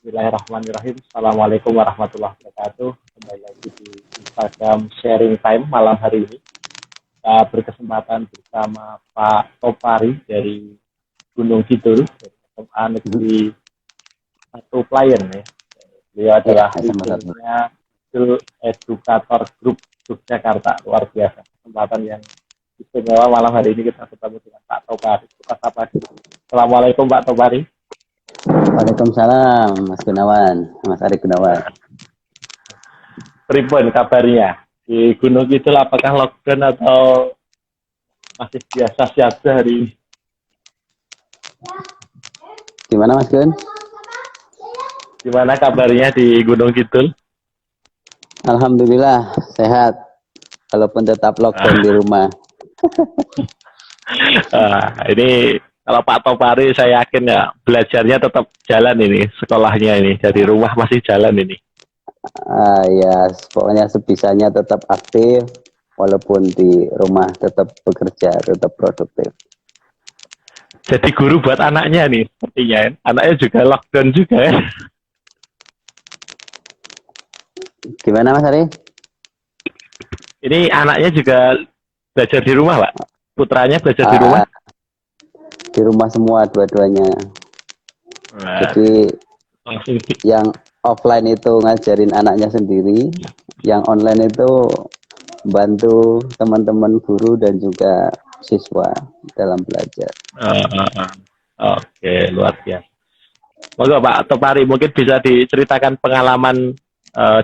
Bismillahirrahmanirrahim. Assalamualaikum warahmatullahi wabarakatuh. Kembali lagi di Instagram Sharing Time malam hari ini. Kita berkesempatan bersama Pak Topari dari Gunung Kidul, dari SMA Negeri 1 Playen ya. Beliau adalah leadernya Edukator Group Yogyakarta. Luar biasa. Kesempatan yang istimewa malam hari ini kita ketemu dengan Pak Topari. Kita sapa dulu. Assalamualaikum Pak Topari. Waalaikumsalam Mas Gunawan, Mas Ari Gunawan. Pripun kabarnya di Gunung Kidul, apakah lockdown atau masih biasa siaga hari ini? Gimana Mas Gun? Gimana kabarnya di Gunung Kidul? Alhamdulillah sehat, walaupun tetap lockdown di rumah. Ini kalau Pak Topari saya yakin ya belajarnya tetap jalan ini, sekolahnya ini dari rumah masih jalan ini. Ya, pokoknya sebisanya tetap aktif, walaupun di rumah tetap bekerja, tetap produktif. Jadi guru buat anaknya nih, sepertinya ya. Anaknya juga lockdown juga ya. Gimana Mas Ari? Ini anaknya juga belajar di rumah, Pak? Putranya belajar di rumah? Di rumah semua dua-duanya. Jadi yang offline itu ngajarin anaknya sendiri, yang online itu bantu teman-teman guru dan juga siswa dalam belajar. Oke, luar biasa. Moga Pak Topari mungkin bisa diceritakan pengalaman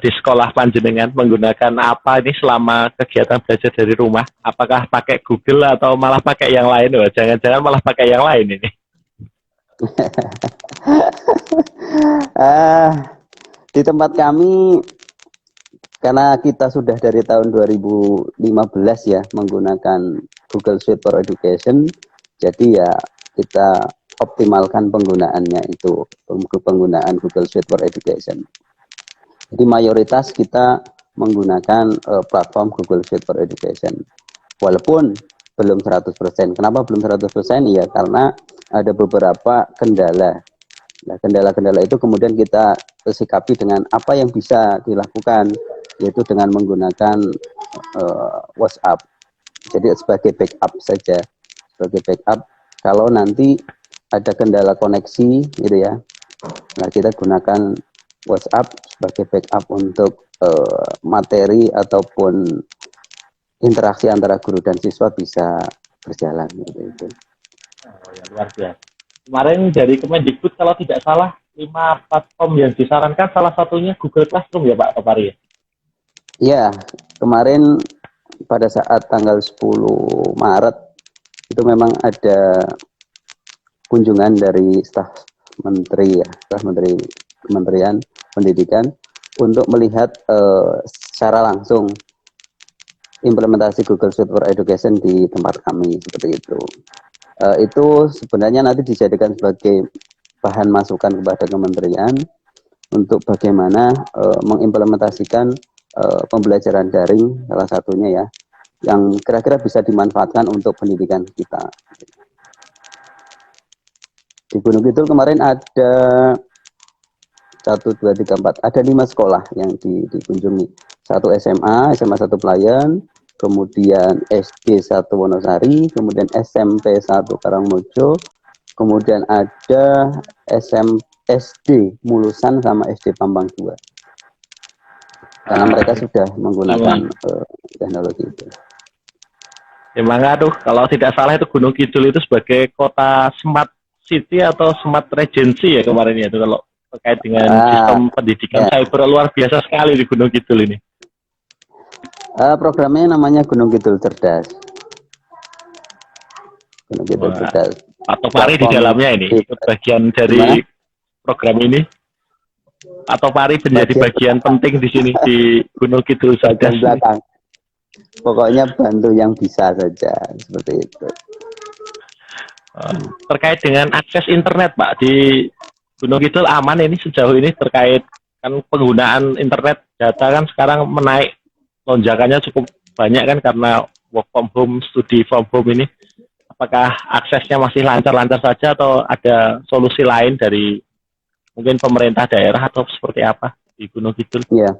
di sekolah panjenengan menggunakan apa ini selama kegiatan belajar dari rumah? Apakah pakai Google atau malah pakai yang lain? Wah, jangan-jangan malah pakai yang lain ini. Di tempat kami, karena kita sudah dari tahun 2015 ya menggunakan Google Suite for Education, jadi ya kita optimalkan penggunaannya itu, penggunaan Google Suite for Education. Jadi mayoritas kita menggunakan platform Google Suite for Education. Walaupun belum 100%. Kenapa belum 100%? Ya karena ada beberapa kendala. Nah, kendala-kendala itu kemudian kita sikapi dengan apa yang bisa dilakukan, yaitu dengan menggunakan WhatsApp. Jadi sebagai backup saja. Sebagai backup, kalau nanti ada kendala koneksi gitu ya. Nah, kita gunakan WhatsApp sebagai backup untuk materi ataupun interaksi antara guru dan siswa bisa berjalan gitu. Oh ya, luar biasa. Kemarin dari Kemendikbud kalau tidak salah 5 platform yang disarankan salah satunya Google Classroom ya Pak Topari? Ya, kemarin pada saat tanggal 10 Maret itu memang ada kunjungan dari staf menteri ya, staf menteri Kementerian Pendidikan untuk melihat secara langsung implementasi Google Suite for Education di tempat kami seperti itu. Itu sebenarnya nanti dijadikan sebagai bahan masukan kepada kementerian untuk bagaimana mengimplementasikan pembelajaran daring salah satunya ya, yang kira-kira bisa dimanfaatkan untuk pendidikan kita. Di Gunung Kidul kemarin ada 1, 2, 3, 4, ada 5 sekolah yang dikunjungi. 1 SMA 1 Playen, kemudian SD 1 Wonosari, kemudian SMP 1 Karangmojo, kemudian ada SD Mulusan sama SD Pampang 2. Karena mereka sudah menggunakan teknologi itu. Emang tuh, kalau tidak salah itu Gunung Kidul itu sebagai kota smart city atau smart regency ya kemarin ya itu kalau terkait dengan sistem pendidikan cyber luar biasa sekali di Gunung Kidul ini. Programnya namanya Gunung Kidul Cerdas. Gunung Kidul Cerdas. Pak Topari di dalamnya ini bagian dari program ini. Pak Topari menjadi bagian penting di sini di Gunung Kidul Cerdas. Belakang. Pokoknya bantu yang bisa saja seperti itu. Terkait dengan akses internet Pak di Gunung Kidul aman ini sejauh ini terkait kan penggunaan internet data kan sekarang menaik, lonjakannya cukup banyak kan karena work from home, studi from home ini. Apakah aksesnya masih lancar-lancar saja atau ada solusi lain dari mungkin pemerintah daerah atau seperti apa di Gunung Kidul? Ya,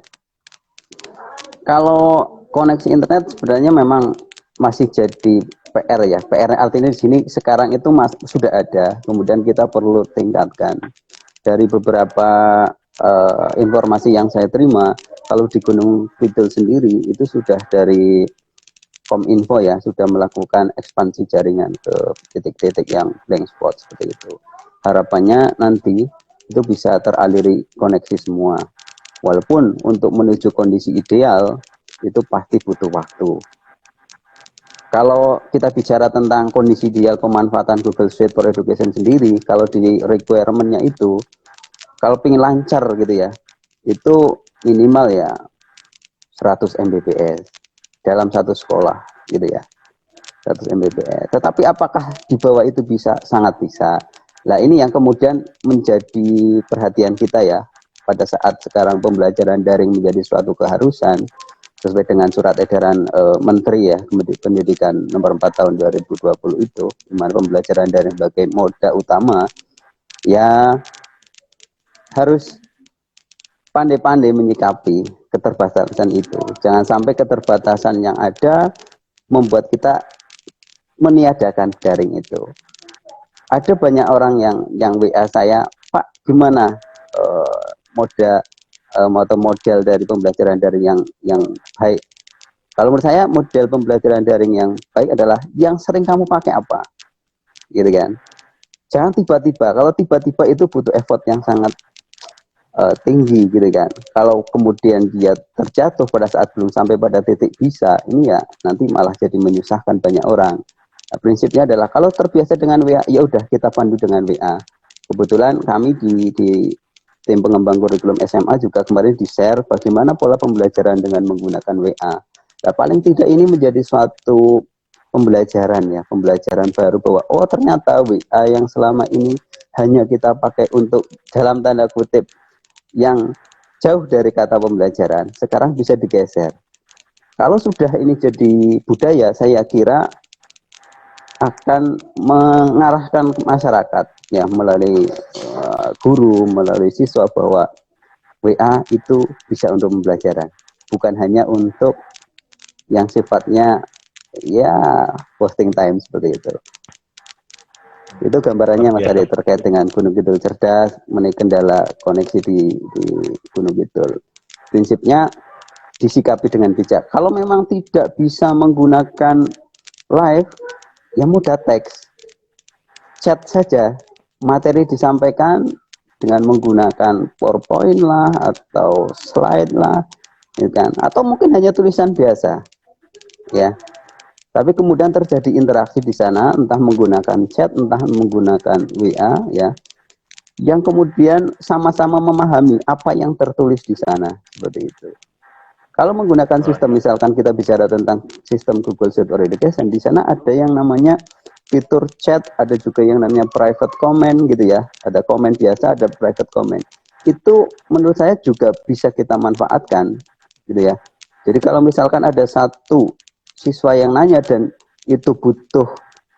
kalau koneksi internet sebenarnya memang masih jadi PR ya. PR artinya di sini sekarang itu sudah ada, kemudian kita perlu tingkatkan. Dari beberapa informasi yang saya terima, kalau di Gunung Kidul sendiri itu sudah dari Kominfo ya, sudah melakukan ekspansi jaringan ke titik-titik yang blank spot seperti itu. Harapannya nanti itu bisa teraliri koneksi semua. Walaupun untuk menuju kondisi ideal itu pasti butuh waktu. Kalau kita bicara tentang kondisi ideal pemanfaatan Google Suite for Education sendiri, kalau di requirement-nya itu, kalau pengen lancar gitu ya, itu minimal ya 100 Mbps dalam satu sekolah gitu ya, 100 Mbps. Tetapi apakah di bawah itu bisa? Sangat bisa. Nah ini yang kemudian menjadi perhatian kita ya, pada saat sekarang pembelajaran daring menjadi suatu keharusan, sesuai dengan surat edaran Menteri ya, Pendidikan nomor 4 tahun 2020 itu, di mana pembelajaran daring sebagai moda utama, ya harus pandai-pandai menyikapi keterbatasan itu. Jangan sampai keterbatasan yang ada membuat kita meniadakan daring itu. Ada banyak orang yang WA saya, Pak, gimana model dari pembelajaran daring yang baik? Kalau menurut saya model pembelajaran daring yang baik adalah yang sering kamu pakai apa, gitu kan? Jangan tiba-tiba. Kalau tiba-tiba itu butuh effort yang sangat tinggi gitu kan. Kalau kemudian dia terjatuh pada saat belum sampai pada titik bisa, ini ya nanti malah jadi menyusahkan banyak orang. Nah, prinsipnya adalah kalau terbiasa dengan WA, ya udah kita pandu dengan WA. Kebetulan kami di tim pengembang kurikulum SMA juga kemarin di-share bagaimana pola pembelajaran dengan menggunakan WA. Nah, paling tidak ini menjadi suatu pembelajaran ya, pembelajaran baru bahwa oh ternyata WA yang selama ini hanya kita pakai untuk dalam tanda kutip yang jauh dari kata pembelajaran, sekarang bisa digeser. Kalau sudah ini jadi budaya, saya kira akan mengarahkan masyarakat ya melalui guru, melalui siswa bahwa WA itu bisa untuk pembelajaran, bukan hanya untuk yang sifatnya ya posting time seperti itu. Itu gambarannya Mas Ari terkait dengan Gunung Kidul cerdas, menaik kendala koneksi di Gunung Kidul. Prinsipnya disikapi dengan bijak. Kalau memang tidak bisa menggunakan live, ya mudah teks, chat saja. Materi disampaikan dengan menggunakan PowerPoint lah atau slide lah, ya kan? Atau mungkin hanya tulisan biasa, ya. Tapi kemudian terjadi interaksi di sana, entah menggunakan chat, entah menggunakan WA, ya, yang kemudian sama-sama memahami apa yang tertulis di sana, seperti itu. Kalau menggunakan sistem, misalkan kita bicara tentang sistem Google Suite for Education, di sana ada yang namanya fitur chat, ada juga yang namanya private comment gitu ya, ada komen biasa, ada private comment. Itu menurut saya juga bisa kita manfaatkan, gitu ya. Jadi kalau misalkan ada satu siswa yang nanya dan itu butuh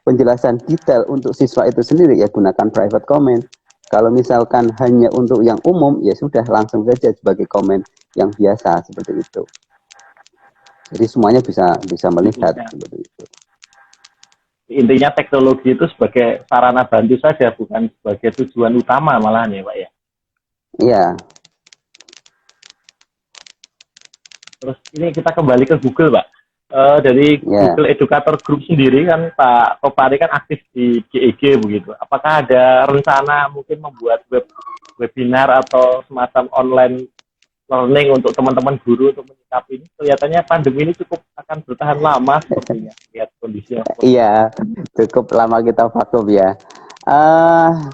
penjelasan detail untuk siswa itu sendiri, ya gunakan private comment. Kalau misalkan hanya untuk yang umum, ya sudah langsung saja sebagai komen yang biasa seperti itu. Jadi semuanya bisa melihat seperti itu. Intinya teknologi itu sebagai sarana bantu saja, bukan sebagai tujuan utama malahan ya Pak ya? Iya. Terus ini kita kembali ke Google Pak. Dari Google Educator Group sendiri kan Pak Topari kan aktif di GEG begitu. Apakah ada rencana mungkin membuat webinar atau semacam online learning untuk teman-teman guru untuk menyikapi ini? Kelihatannya pandemi ini cukup akan bertahan lama sepertinya, lihat kondisinya. Iya, cukup lama kita vakum ya.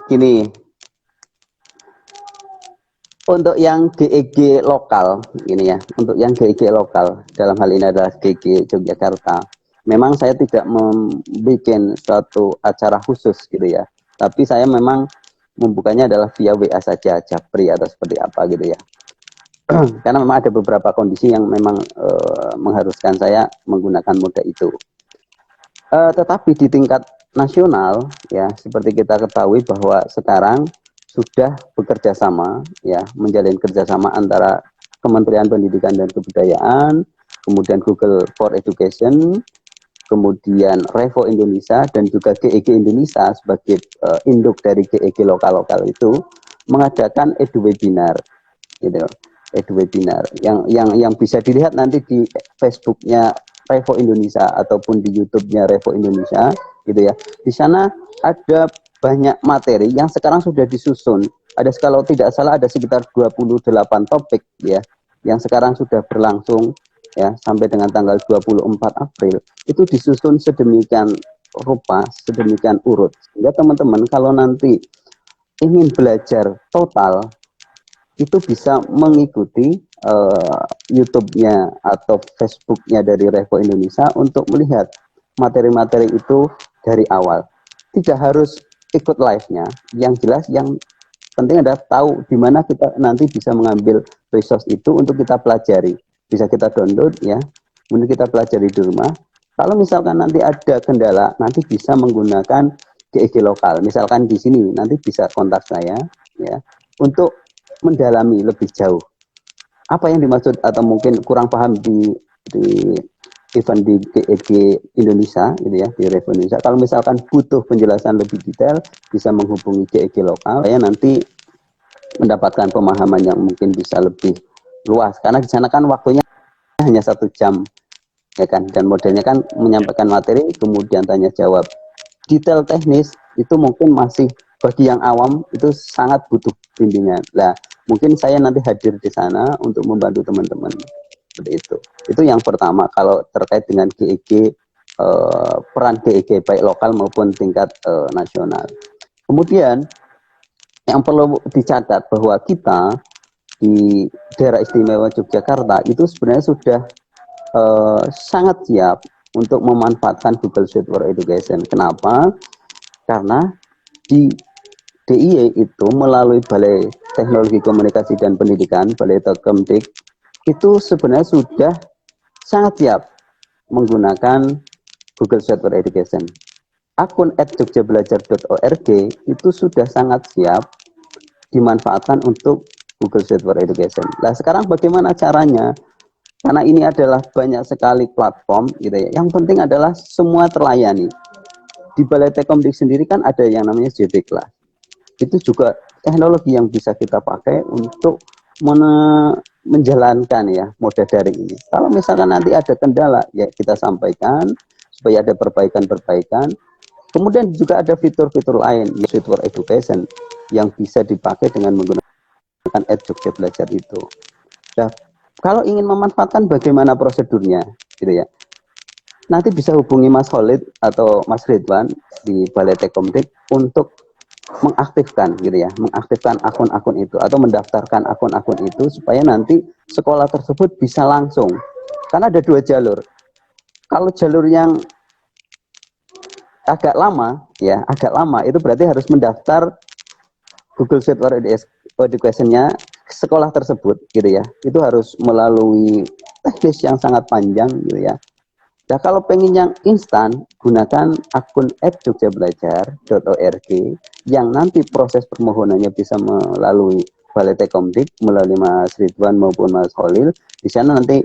Gini, untuk yang GEG lokal, ini ya, untuk yang GEG lokal, dalam hal ini adalah GEG Yogyakarta, memang saya tidak membuat suatu acara khusus gitu ya, tapi saya memang membukanya adalah via WA saja, Japri atau seperti apa gitu ya. Karena memang ada beberapa kondisi yang memang mengharuskan saya menggunakan moda itu. Tetapi di tingkat nasional, ya seperti kita ketahui bahwa sekarang sudah bekerja sama, ya, menjalin kerjasama antara Kementerian Pendidikan dan Kebudayaan, kemudian Google for Education, kemudian Revo Indonesia, dan juga GEG Indonesia sebagai induk dari GEG lokal-lokal itu mengadakan edu-webinar, gitu, edu-webinar yang bisa dilihat nanti di Facebooknya Revo Indonesia ataupun di YouTube-nya Revo Indonesia, gitu ya. Di sana ada banyak materi yang sekarang sudah disusun. Ada, kalau tidak salah, ada sekitar 28 topik ya yang sekarang sudah berlangsung ya sampai dengan tanggal 24 April. Itu disusun sedemikian rupa, sedemikian urut, sehingga teman-teman kalau nanti ingin belajar total itu bisa mengikuti YouTube-nya atau Facebook-nya dari Revo Indonesia untuk melihat materi-materi itu dari awal. Tidak harus ikut live-nya, yang jelas yang penting adalah tahu di mana kita nanti bisa mengambil resource itu untuk kita pelajari. Bisa kita download ya, kemudian kita pelajari di rumah. Kalau misalkan nanti ada kendala, nanti bisa menggunakan GEG lokal. Misalkan di sini nanti bisa kontak saya ya untuk mendalami lebih jauh apa yang dimaksud atau mungkin kurang paham di event di GEG Indonesia gitu ya, di Revo Indonesia. Kalau misalkan butuh penjelasan lebih detail bisa menghubungi GEG lokal. Saya nanti mendapatkan pemahaman yang mungkin bisa lebih luas karena di sana kan waktunya hanya 1 jam ya kan, dan modelnya kan menyampaikan materi kemudian tanya jawab. Detail teknis itu mungkin masih bagi yang awam itu sangat butuh bimbingan. Nah, mungkin saya nanti hadir di sana untuk membantu teman-teman seperti itu. Itu yang pertama kalau terkait dengan GEG, peran GEG baik lokal maupun tingkat nasional. Kemudian yang perlu dicatat bahwa kita di daerah istimewa Yogyakarta itu sebenarnya sudah sangat siap untuk memanfaatkan Google Suite for Education. Kenapa? Karena di DIY itu melalui Balai Teknologi Komunikasi dan Pendidikan, Balai Tekemdik, itu sebenarnya sudah sangat siap menggunakan Google Suite for Education. Akun @jogjabelajar.org itu sudah sangat siap dimanfaatkan untuk Google Suite for Education. Nah, sekarang bagaimana caranya? Karena ini adalah banyak sekali platform gitu ya. Yang penting adalah semua terlayani. Di Balai Tekemdik sendiri kan ada yang namanya JB Class. Itu juga teknologi yang bisa kita pakai untuk menjalankan ya mode daring ini. Kalau misalkan nanti ada kendala ya kita sampaikan supaya ada perbaikan-perbaikan. Kemudian juga ada fitur-fitur lain, fitur education yang bisa dipakai dengan menggunakan Jogja Belajar itu. Nah, kalau ingin memanfaatkan bagaimana prosedurnya gitu ya. Nanti bisa hubungi Mas Khalid atau Mas Ridwan di Balai Tekemdik untuk mengaktifkan gitu ya, mengaktifkan akun-akun itu atau mendaftarkan akun-akun itu supaya nanti sekolah tersebut bisa langsung. Karena ada 2 jalur. Kalau jalur yang agak lama ya, agak lama itu berarti harus mendaftar Google Suite for Education-nya sekolah tersebut gitu ya. Itu harus melalui teknis yang sangat panjang gitu ya. Nah, kalau pengen yang instan, gunakan akun @jogjabelajar.org yang nanti proses permohonannya bisa melalui Balai Tekemdik, melalui Mas Ridwan maupun Mas Khalil. Di sana nanti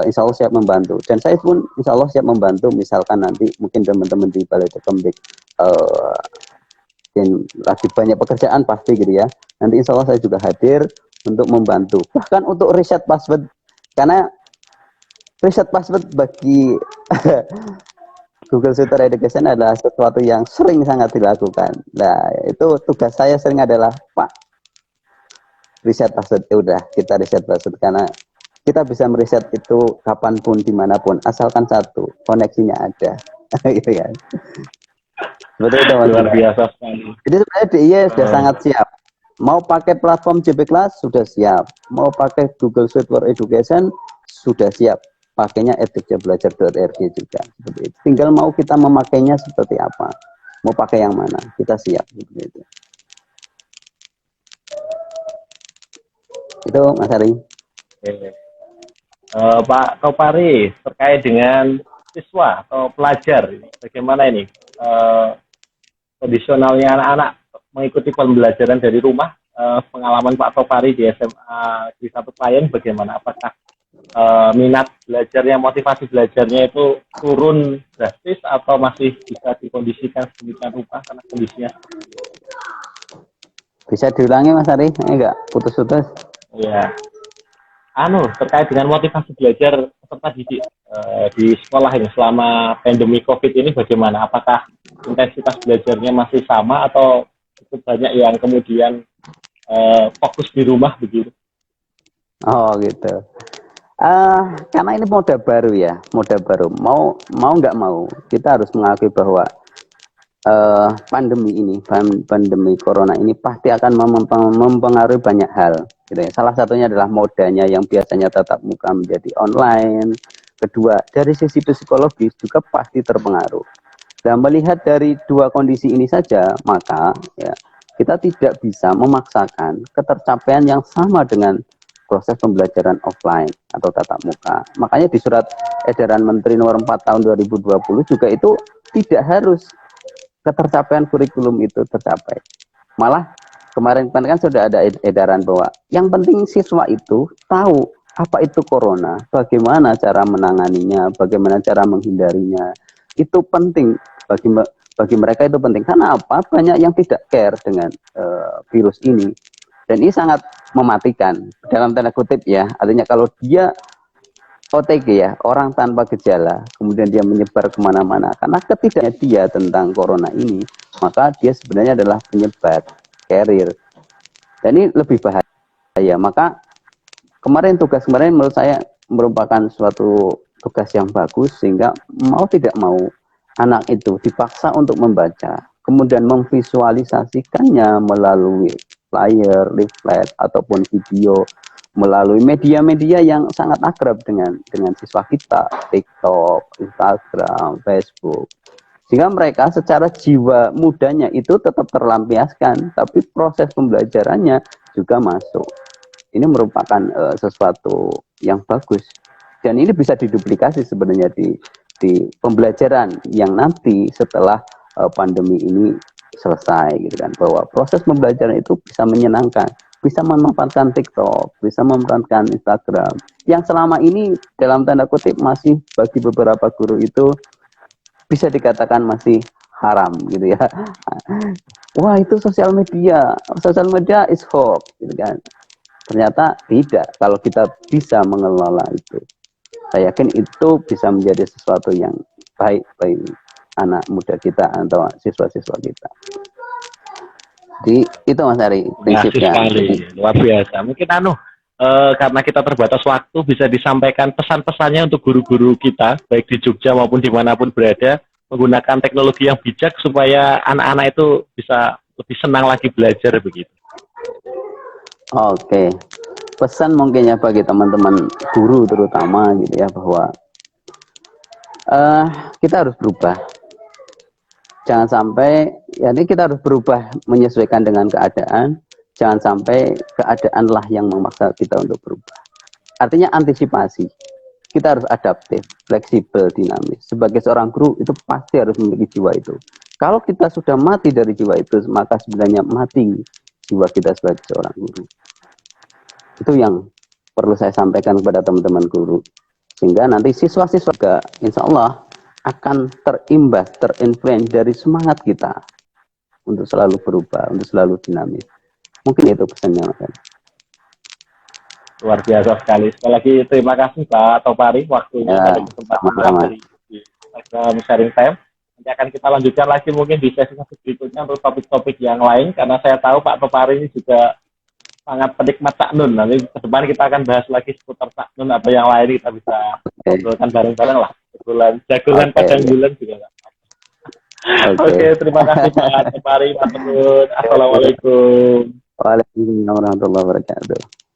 insya Allah siap membantu. Dan saya pun insya Allah siap membantu, misalkan nanti mungkin teman-teman di Balai Tekemdik lagi banyak pekerjaan pasti gitu ya. Nanti insya Allah saya juga hadir untuk membantu. Bahkan untuk riset password, karena riset password bagi Google Suite for Education adalah sesuatu yang sering sangat dilakukan. Nah, itu tugas saya sering adalah, Pak, riset password. Ya udah, kita riset password karena kita bisa meriset itu kapanpun, dimanapun, asalkan satu, koneksinya ada. Gitu kan. Betul itu, Mas. Luar biasa sekali. Jadi sebenarnya DIY sudah sangat siap. Mau pakai platform JB Class sudah siap. Mau pakai Google Suite for Education sudah siap. Pakainya @jogjabelajar.org juga seperti itu. Tinggal mau kita memakainya seperti apa, mau pakai yang mana, kita siap seperti itu. Itu Mas Ari. Pak Topari, terkait dengan siswa atau pelajar, bagaimana ini kondisionalnya anak-anak mengikuti pembelajaran dari rumah, pengalaman Pak Topari di SMA di satu klien bagaimana? Apakah minat belajarnya, motivasi belajarnya itu turun drastis atau masih bisa dikondisikan sedemikian rupa karena kondisinya? Bisa diulangi Mas Ari? Enggak, putus-putus. Ya, terkait dengan motivasi belajar peserta didik di sekolah ini selama pandemi COVID ini bagaimana? Apakah intensitas belajarnya masih sama atau cukup banyak yang kemudian fokus di rumah begitu? Oh gitu. Karena ini moda baru ya, moda baru. Mau nggak mau, kita harus mengakui bahwa pandemi corona ini pasti akan mempengaruhi banyak hal. Gitu ya. Salah satunya adalah modanya yang biasanya tatap muka menjadi online. Kedua, dari sisi psikologis juga pasti terpengaruh. Dan melihat dari dua kondisi ini saja, maka ya, kita tidak bisa memaksakan ketercapaian yang sama dengan proses pembelajaran offline atau tatap muka. Makanya di surat edaran Menteri nomor 4 tahun 2020 juga itu tidak harus ketercapaian kurikulum itu tercapai. Malah kemarin kan sudah ada edaran bahwa yang penting siswa itu tahu apa itu corona, bagaimana cara menanganinya, bagaimana cara menghindarinya. Itu penting bagi mereka, itu penting. Karena apa? Banyak yang tidak care dengan virus ini. Dan ini sangat mematikan dalam tanda kutip ya. Artinya kalau dia OTG ya, orang tanpa gejala, kemudian dia menyebar kemana-mana, karena ketidaknya dia tentang corona ini, maka dia sebenarnya adalah penyebar, carrier. Dan ini lebih bahaya. Maka tugas kemarin menurut saya merupakan suatu tugas yang bagus, sehingga mau tidak mau anak itu dipaksa untuk membaca, kemudian memvisualisasikannya melalui flyer, leaflet, ataupun video, melalui media-media yang sangat akrab dengan siswa kita, TikTok, Instagram, Facebook. Sehingga mereka secara jiwa mudanya itu tetap terlampiaskan, tapi proses pembelajarannya juga masuk. Ini merupakan sesuatu yang bagus. Dan ini bisa diduplikasi sebenarnya di pembelajaran yang nanti setelah pandemi ini selesai, gitu kan, bahwa proses pembelajaran itu bisa menyenangkan, bisa memanfaatkan TikTok, bisa memanfaatkan Instagram, yang selama ini dalam tanda kutip masih bagi beberapa guru itu bisa dikatakan masih haram, gitu ya. Wah, itu sosial media is hoax, gitu kan. Ternyata tidak. Kalau kita bisa mengelola itu, saya yakin itu bisa menjadi sesuatu yang baik bagi anak muda kita atau siswa-siswa kita. Jadi itu Mas Ari prinsipnya. Luar biasa. Mungkin karena kita terbatas waktu, bisa disampaikan pesan-pesannya untuk guru-guru kita baik di Jogja maupun dimanapun berada, menggunakan teknologi yang bijak supaya anak-anak itu bisa lebih senang lagi belajar begitu. Oke, pesan mungkin ya bagi teman-teman guru terutama gitu ya, bahwa kita harus berubah. Jangan sampai, ya ini kita harus berubah menyesuaikan dengan keadaan. Jangan sampai keadaanlah yang memaksa kita untuk berubah. Artinya antisipasi. Kita harus adaptif, fleksibel, dinamis. Sebagai seorang guru itu pasti harus memiliki jiwa itu. Kalau kita sudah mati dari jiwa itu, maka sebenarnya mati jiwa kita sebagai seorang guru. Itu yang perlu saya sampaikan kepada teman-teman guru. Sehingga nanti siswa-siswa juga insya Allah akan terimbas, terinfluence dari semangat kita untuk selalu berubah, untuk selalu dinamis. Mungkin itu pesannya, Mas. Luar biasa sekali. Sekali lagi terima kasih Pak Topari waktunya pada kesempatan dari Instagram Sharing Time. Nanti akan kita lanjutkan lagi mungkin di sesi berikutnya untuk topik-topik yang lain, karena saya tahu Pak Topari ini juga sangat penikmat taknun. Nanti ke depan kita akan bahas lagi seputar taknun atau yang lain, kita bisa ngobrolkan bareng-bareng lah. Jagoan padang bulan juga nggak. Oke, terima kasih Pak Topari, Pak Tenun. Assalamualaikum. Waalaikumsalam warahmatullahi wabarakatuh.